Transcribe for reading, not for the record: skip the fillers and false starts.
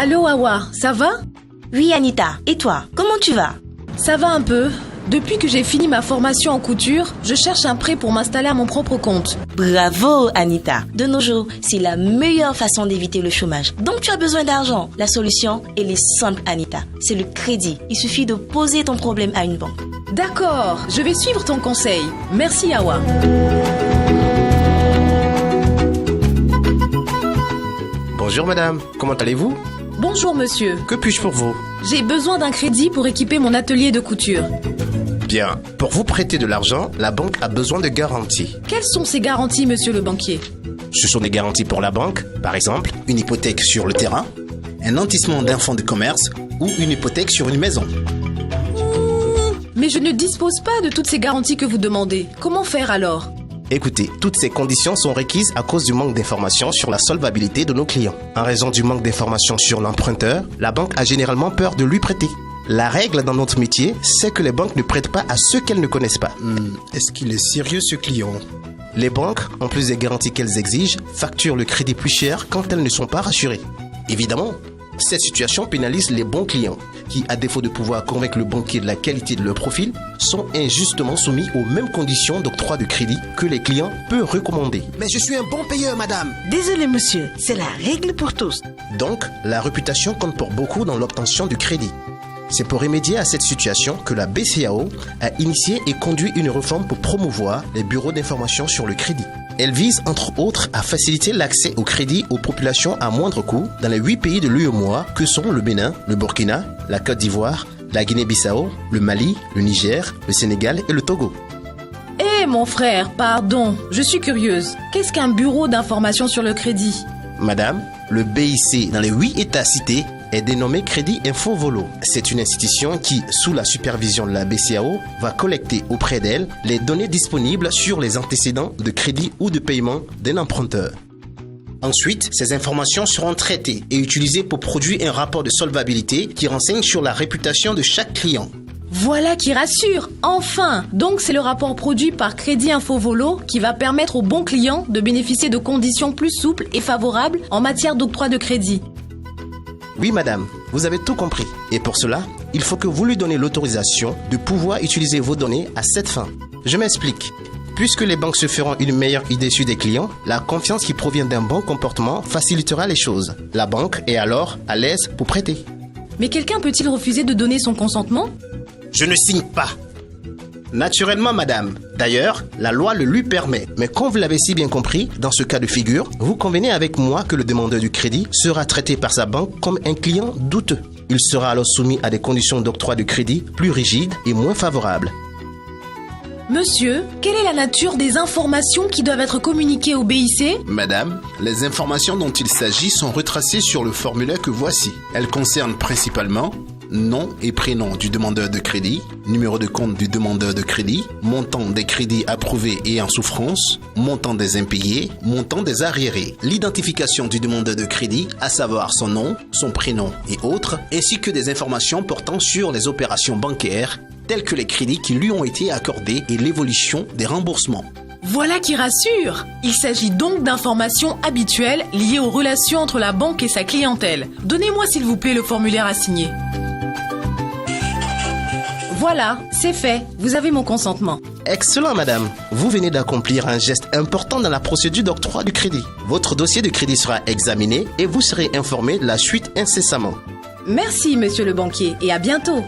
Allô Awa, ça va? Oui Anita, et toi, comment tu vas? Ça va un peu. Depuis que j'ai fini ma formation en couture, je cherche un prêt pour m'installer à mon propre compte. Bravo Anita. De nos jours, c'est la meilleure façon d'éviter le chômage. Donc tu as besoin d'argent. La solution, elle est simple Anita. C'est le crédit. Il suffit de poser ton problème à une banque. D'accord, je vais suivre ton conseil. Merci Awa. Bonjour madame, comment allez-vous? Bonjour monsieur. Que puis-je pour vous? J'ai besoin d'un crédit pour équiper mon atelier de couture. Bien, pour vous prêter de l'argent, la banque a besoin de garanties. Quelles sont ces garanties, monsieur le banquier? Ce sont des garanties pour la banque, par exemple, une hypothèque sur le terrain, un nantissement d'un fonds de commerce ou une hypothèque sur une maison. Mais je ne dispose pas de toutes ces garanties que vous demandez. Comment faire alors? Écoutez, toutes ces conditions sont requises à cause du manque d'informations sur la solvabilité de nos clients. En raison du manque d'informations sur l'emprunteur, la banque a généralement peur de lui prêter. La règle dans notre métier, c'est que les banques ne prêtent pas à ceux qu'elles ne connaissent pas. Est-ce qu'il est sérieux ce client? Les banques, en plus des garanties qu'elles exigent, facturent le crédit plus cher quand elles ne sont pas rassurées. Évidemment, cette situation pénalise les bons clients qui, à défaut de pouvoir convaincre le banquier de la qualité de leur profil, sont injustement soumis aux mêmes conditions d'octroi de crédit que les clients peuvent recommander. Mais je suis un bon payeur, madame. Désolé monsieur, c'est la règle pour tous. Donc, la réputation compte pour beaucoup dans l'obtention du crédit. C'est pour remédier à cette situation que la BCAO a initié et conduit une réforme pour promouvoir les bureaux d'information sur le crédit. Elle vise entre autres à faciliter l'accès au crédit aux populations à moindre coût dans les 8 pays de l'UEMOA que sont le Bénin, le Burkina, la Côte d'Ivoire, la Guinée-Bissau, le Mali, le Niger, le Sénégal et le Togo. Eh mon frère, pardon, je suis curieuse. Qu'est-ce qu'un bureau d'information sur le crédit? Madame, le BIC dans les 8 États cités est dénommé Crédit Info Volo. C'est une institution qui, sous la supervision de la BCAO, va collecter auprès d'elle les données disponibles sur les antécédents de crédit ou de paiement d'un emprunteur. Ensuite, ces informations seront traitées et utilisées pour produire un rapport de solvabilité qui renseigne sur la réputation de chaque client. Voilà qui rassure, enfin! Donc c'est le rapport produit par Crédit Info Volo qui va permettre aux bons clients de bénéficier de conditions plus souples et favorables en matière d'octroi de crédit. Oui madame, vous avez tout compris. Et pour cela, il faut que vous lui donnez l'autorisation de pouvoir utiliser vos données à cette fin. Je m'explique. Puisque les banques se feront une meilleure idée sur des clients, la confiance qui provient d'un bon comportement facilitera les choses. La banque est alors à l'aise pour prêter. Mais quelqu'un peut-il refuser de donner son consentement? Je ne signe pas. Naturellement, madame. D'ailleurs, la loi le lui permet. Mais comme vous l'avez si bien compris, dans ce cas de figure, vous convenez avec moi que le demandeur du crédit sera traité par sa banque comme un client douteux. Il sera alors soumis à des conditions d'octroi de crédit plus rigides et moins favorables. Monsieur, quelle est la nature des informations qui doivent être communiquées au BIC? Madame, les informations dont il s'agit sont retracées sur le formulaire que voici. Elles concernent principalement nom et prénom du demandeur de crédit, numéro de compte du demandeur de crédit, montant des crédits approuvés et en souffrance, montant des impayés, montant des arriérés, l'identification du demandeur de crédit, à savoir son nom, son prénom et autres, ainsi que des informations portant sur les opérations bancaires, telles que les crédits qui lui ont été accordés et l'évolution des remboursements. Voilà qui rassure! Il s'agit donc d'informations habituelles liées aux relations entre la banque et sa clientèle. Donnez-moi s'il vous plaît le formulaire à signer. Voilà, c'est fait. Vous avez mon consentement. Excellent, madame. Vous venez d'accomplir un geste important dans la procédure d'octroi du crédit. Votre dossier de crédit sera examiné et vous serez informé de la suite incessamment. Merci, monsieur le banquier, et à bientôt.